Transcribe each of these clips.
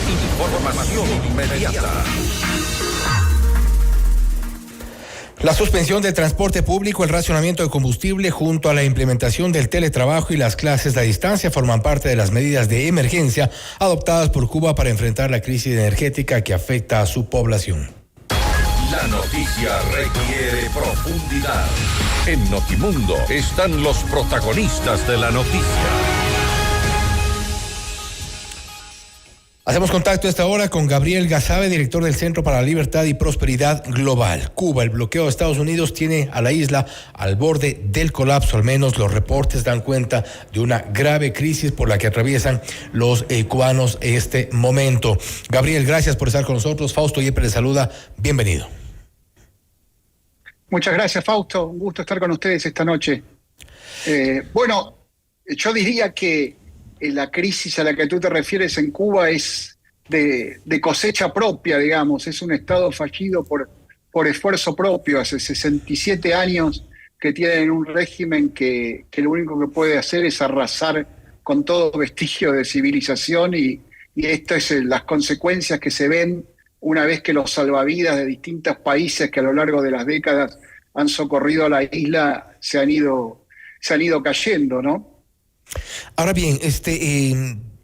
Información inmediata. La suspensión del transporte público, el racionamiento de combustible, junto a la implementación del teletrabajo y las clases a distancia forman parte de las medidas de emergencia adoptadas por Cuba para enfrentar la crisis energética que afecta a su población. La noticia requiere profundidad. En Notimundo están los protagonistas de la noticia. Hacemos contacto a esta hora con Gabriel Gazabe, director del Centro para la Libertad y Prosperidad Global. Cuba, el bloqueo de Estados Unidos tiene a la isla al borde del colapso. Al menos los reportes dan cuenta de una grave crisis por la que atraviesan los cubanos en este momento. Gabriel, gracias por estar con nosotros. Fausto Yepes le saluda. Bienvenido. Muchas gracias, Fausto. Un gusto estar con ustedes esta noche. Bueno, yo diría que la crisis a la que tú te refieres en Cuba es de cosecha propia, digamos. Es un Estado fallido por esfuerzo propio. Hace 67 años que tienen un régimen que lo único que puede hacer es arrasar con todo vestigio de civilización y esto es las consecuencias que se ven una vez que los salvavidas de distintos países que a lo largo de las décadas han socorrido a la isla se han ido cayendo, ¿no? Ahora bien,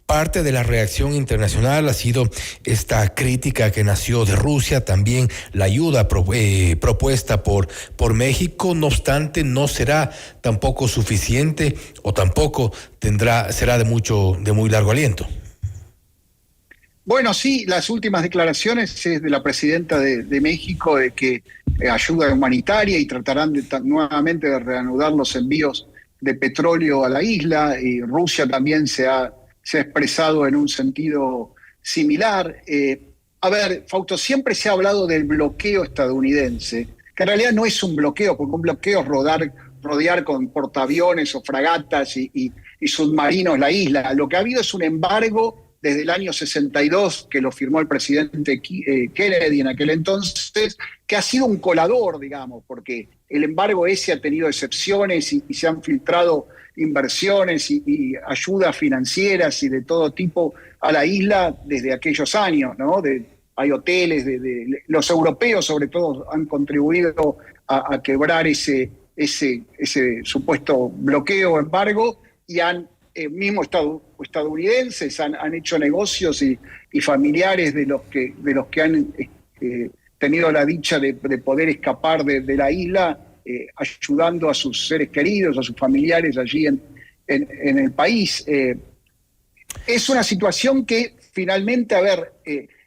parte de la reacción internacional ha sido esta crítica que nació de Rusia, también la ayuda propuesta por México. No obstante, no será tampoco suficiente o tampoco será de muy largo aliento. Bueno, sí, las últimas declaraciones es de la presidenta de México de que ayuda humanitaria y tratarán nuevamente de reanudar los envíos de petróleo a la isla, y Rusia también se ha expresado en un sentido similar. A ver, Fausto, siempre se ha hablado del bloqueo estadounidense, que en realidad no es un bloqueo, porque un bloqueo es rodear con portaaviones o fragatas y submarinos la isla. Lo que ha habido es un embargo desde el año 62, que lo firmó el presidente Kennedy en aquel entonces, que ha sido un colador, digamos, porque el embargo ese ha tenido excepciones y se han filtrado inversiones y ayudas financieras y de todo tipo a la isla desde aquellos años, ¿no? Hay hoteles, los europeos sobre todo han contribuido a quebrar ese supuesto bloqueo o embargo y mismo estadounidenses han hecho negocios y familiares de los que han tenido la dicha de poder escapar de la isla, ayudando a sus seres queridos, a sus familiares allí en el país. Es una situación que finalmente,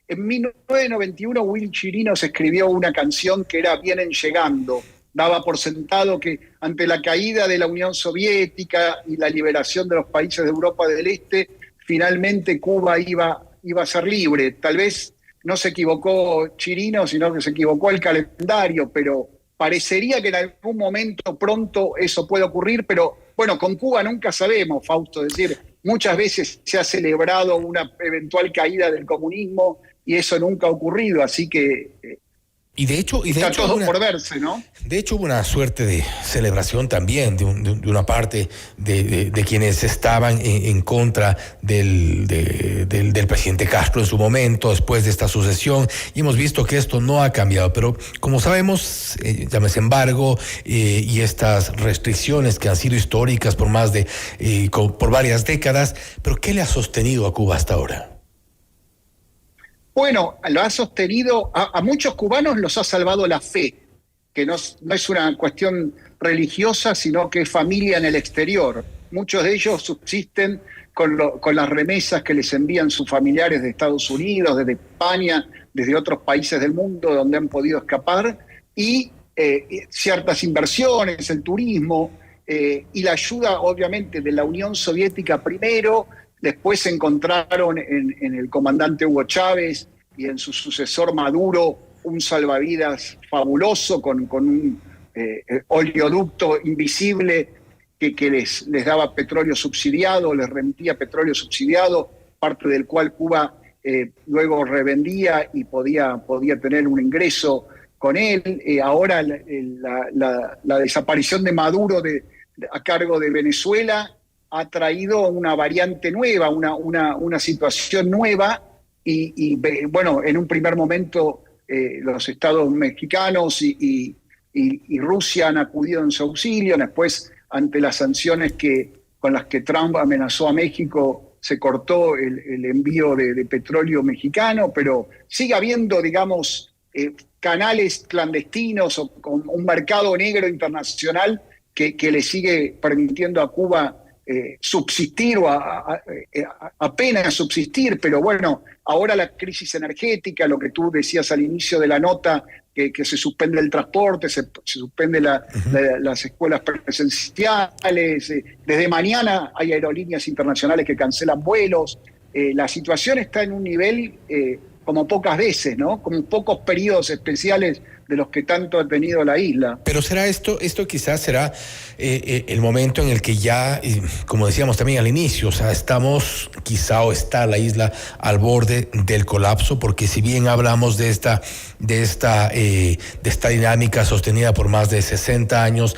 en 1991 Will Chirinos escribió una canción que era Vienen llegando. Daba por sentado que ante la caída de la Unión Soviética y la liberación de los países de Europa del Este, finalmente Cuba iba a ser libre. Tal vez no se equivocó Chirinos, sino que se equivocó el calendario, pero parecería que en algún momento pronto eso puede ocurrir, pero bueno, con Cuba nunca sabemos, Fausto. Es decir, muchas veces se ha celebrado una eventual caída del comunismo y eso nunca ha ocurrido, así que Y de hecho todo por verse, ¿no? De hecho, hubo una suerte de celebración también de una parte de quienes estaban en contra del presidente Castro en su momento, después de esta sucesión, y hemos visto que esto no ha cambiado. Pero como sabemos, llámese embargo y estas restricciones que han sido históricas por por varias décadas, pero ¿qué le ha sostenido a Cuba hasta ahora? Bueno, lo ha sostenido, a muchos cubanos los ha salvado la fe, que no es una cuestión religiosa, sino que es familia en el exterior. Muchos de ellos subsisten con las remesas que les envían sus familiares de Estados Unidos, desde España, desde otros países del mundo donde han podido escapar, y ciertas inversiones, el turismo, y la ayuda obviamente de la Unión Soviética primero. Después se encontraron en el comandante Hugo Chávez y en su sucesor Maduro un salvavidas fabuloso con un oleoducto invisible que les daba petróleo subsidiado, les remitía petróleo subsidiado, parte del cual Cuba luego revendía y podía tener un ingreso con él. Ahora la desaparición de Maduro a cargo de Venezuela ha traído una variante nueva, una situación nueva, bueno, en un primer momento los estados mexicanos y Rusia han acudido en su auxilio. Después, ante las sanciones con las que Trump amenazó a México, se cortó el envío de petróleo mexicano, pero sigue habiendo, digamos, canales clandestinos o con un mercado negro internacional que le sigue permitiendo a Cuba subsistir o apenas subsistir. Pero bueno, ahora la crisis energética, lo que tú decías al inicio de la nota, que se suspende el transporte, se suspende las escuelas presenciales, desde mañana hay aerolíneas internacionales que cancelan vuelos. La situación está en un nivel como pocas veces, ¿no? Como pocos periodos especiales de los que tanto ha tenido la isla. Pero será esto quizás será el momento en el que ya, como decíamos también al inicio, o sea, estamos quizá o está la isla al borde del colapso, porque si bien hablamos de esta dinámica sostenida por más de 60 años,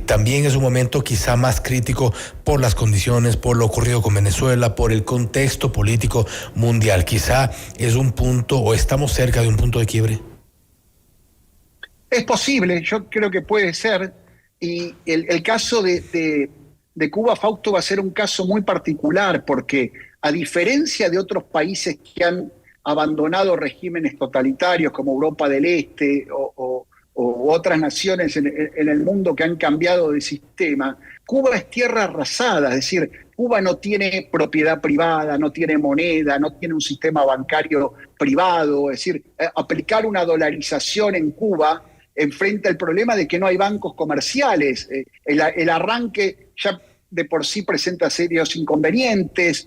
también es un momento quizá más crítico por las condiciones, por lo ocurrido con Venezuela, por el contexto político mundial. Quizá es un punto, o estamos cerca de un punto de quiebre. Es posible, yo creo que puede ser, y el caso de Cuba, Fausto, va a ser un caso muy particular, porque a diferencia de otros países que han abandonado regímenes totalitarios como Europa del Este o otras naciones en el mundo que han cambiado de sistema, Cuba es tierra arrasada, es decir, Cuba no tiene propiedad privada, no tiene moneda, no tiene un sistema bancario privado, es decir, aplicar una dolarización en Cuba enfrenta el problema de que no hay bancos comerciales. El arranque ya de por sí presenta serios inconvenientes.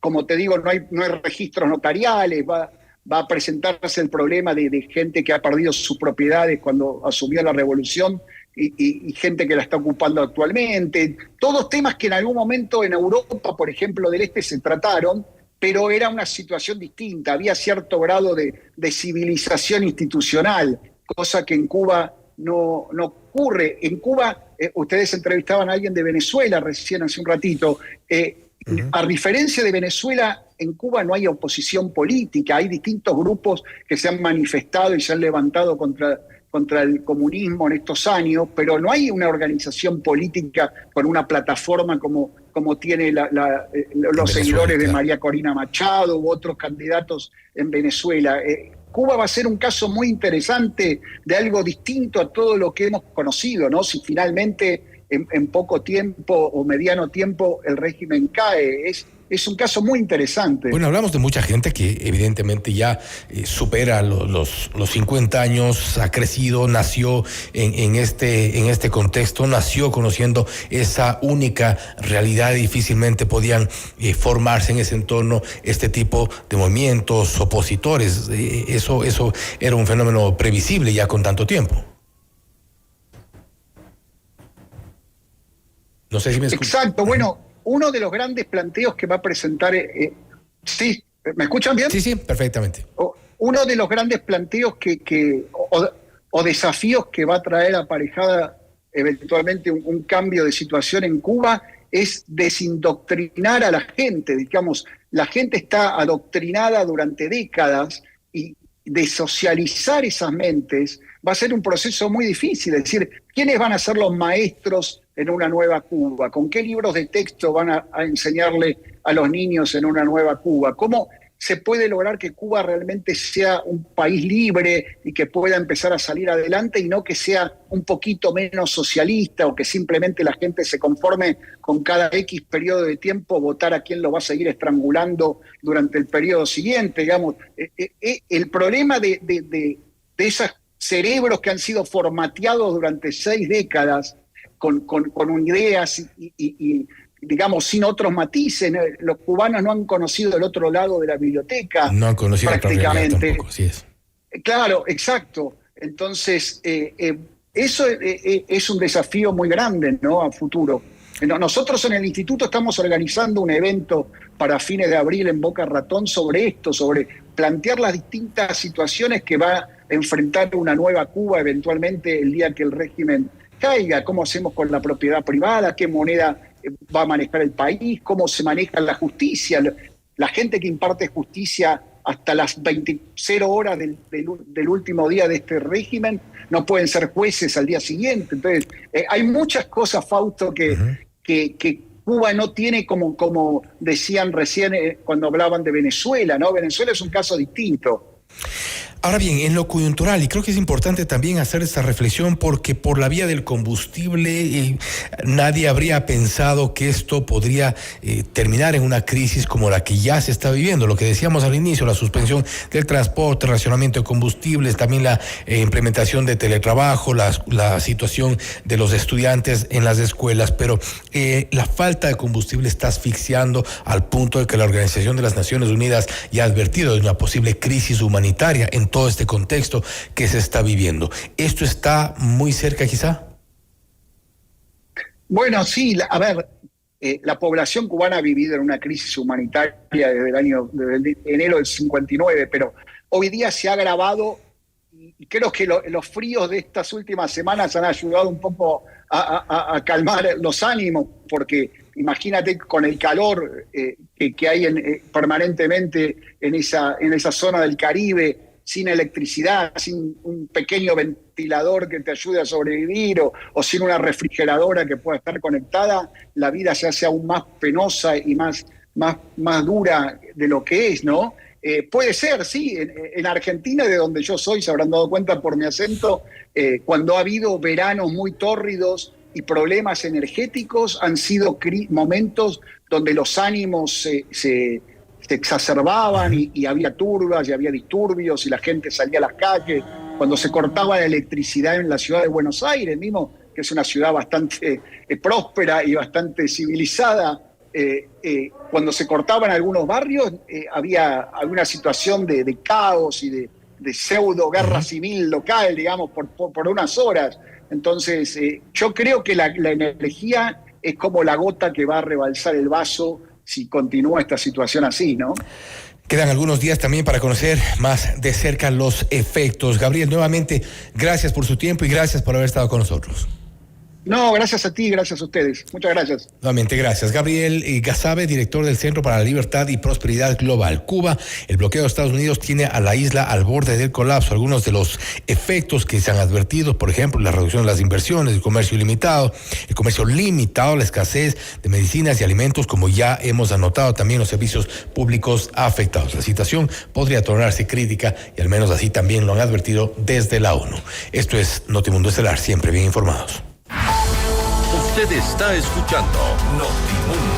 Como te digo, no hay registros notariales. Va a presentarse el problema de gente que ha perdido sus propiedades cuando asumió la revolución y gente que la está ocupando actualmente. Todos temas que en algún momento en Europa, por ejemplo, del Este, se trataron, pero era una situación distinta. Había cierto grado de civilización institucional, cosa que en Cuba no ocurre. En Cuba, ustedes entrevistaban a alguien de Venezuela recién hace un ratito. A diferencia de Venezuela, en Cuba no hay oposición política. Hay distintos grupos que se han manifestado y se han levantado contra el comunismo en estos años, pero no hay una organización política con una plataforma como tiene los seguidores de María Corina Machado u otros candidatos en Venezuela. Cuba va a ser un caso muy interesante de algo distinto a todo lo que hemos conocido, ¿no? Si finalmente en poco tiempo o mediano tiempo el régimen cae. Es un caso muy interesante. Bueno, hablamos de mucha gente que evidentemente ya supera los 50 años, ha crecido, nació en este contexto, nació conociendo esa única realidad y difícilmente podían formarse en ese entorno este tipo de movimientos opositores. Eso era un fenómeno previsible ya con tanto tiempo. No sé si me escuchas. Exacto, bueno, uno de los grandes planteos que va a presentar... ¿Sí? ¿Me escuchan bien? Sí, perfectamente. Uno de los grandes planteos o desafíos que va a traer aparejada eventualmente un cambio de situación en Cuba es desindoctrinar a la gente. Digamos, la gente está adoctrinada durante décadas y desocializar esas mentes va a ser un proceso muy difícil. Es decir, ¿quiénes van a ser los maestros en una nueva Cuba? ¿Con qué libros de texto van a enseñarle a los niños en una nueva Cuba? ¿Cómo se puede lograr que Cuba realmente sea un país libre y que pueda empezar a salir adelante y no que sea un poquito menos socialista o que simplemente la gente se conforme con cada X periodo de tiempo votar a quien lo va a seguir estrangulando durante el periodo siguiente? Digamos, el problema de esos cerebros que han sido formateados durante 6 décadas con ideas y digamos, sin otros matices. Los cubanos no han conocido el otro lado de la biblioteca. No han conocido prácticamente. Tampoco, así es. Claro, exacto. Entonces, eso es un desafío muy grande, ¿no?, a futuro. Nosotros en el instituto estamos organizando un evento para fines de abril en Boca Ratón sobre esto, sobre plantear las distintas situaciones que va a enfrentar una nueva Cuba eventualmente el día que el régimen caiga. ¿Cómo hacemos con la propiedad privada? ¿Qué moneda va a manejar el país? ¿Cómo se maneja la justicia? la gente que imparte justicia hasta las 0 horas del último día de este régimen no pueden ser jueces al día siguiente. Entonces, hay muchas cosas, Fausto, que Cuba no tiene, como decían recién cuando hablaban de Venezuela, ¿no? Venezuela es un caso distinto. Ahora bien, en lo coyuntural, y creo que es importante también hacer esta reflexión porque por la vía del combustible nadie habría pensado que esto podría terminar en una crisis como la que ya se está viviendo. Lo que decíamos al inicio, la suspensión del transporte, el racionamiento de combustibles, también la implementación de teletrabajo, la situación de los estudiantes en las escuelas, pero la falta de combustible está asfixiando al punto de que la Organización de las Naciones Unidas ya ha advertido de una posible crisis humanitaria en todo este contexto que se está viviendo. ¿Esto está muy cerca quizá? Bueno, sí, a ver, la población cubana ha vivido en una crisis humanitaria desde enero del 59, pero hoy día se ha agravado y creo que los fríos de estas últimas semanas han ayudado un poco a calmar los ánimos, porque imagínate con el calor que hay permanentemente en esa zona del Caribe, sin electricidad, sin un pequeño ventilador que te ayude a sobrevivir o sin una refrigeradora que pueda estar conectada, la vida se hace aún más penosa y más dura de lo que es, ¿no? Puede ser, sí, en Argentina, de donde yo soy, se habrán dado cuenta por mi acento, cuando ha habido veranos muy tórridos y problemas energéticos, han sido momentos donde los ánimos se exacerbaban y había turbas y había disturbios y la gente salía a las calles. Cuando se cortaba la electricidad en la ciudad de Buenos Aires mismo, que es una ciudad bastante próspera y bastante civilizada, cuando se cortaba en algunos barrios había alguna situación de caos y de pseudo guerra civil local, digamos, por unas horas. Entonces, yo creo que la energía es como la gota que va a rebalsar el vaso si continúa esta situación así, ¿no? Quedan algunos días también para conocer más de cerca los efectos. Gabriel, nuevamente, gracias por su tiempo y gracias por haber estado con nosotros. No, gracias a ti, gracias a ustedes. Muchas gracias. Nuevamente, gracias. Gabriel Gazabe, director del Centro para la Libertad y Prosperidad Global. Cuba, el bloqueo de Estados Unidos tiene a la isla al borde del colapso. Algunos de los efectos que se han advertido, por ejemplo, la reducción de las inversiones, el comercio limitado, la escasez de medicinas y alimentos, como ya hemos anotado, también los servicios públicos afectados. La situación podría tornarse crítica y al menos así también lo han advertido desde la ONU. Esto es Notimundo Estelar, siempre bien informados. Usted está escuchando Notimundo.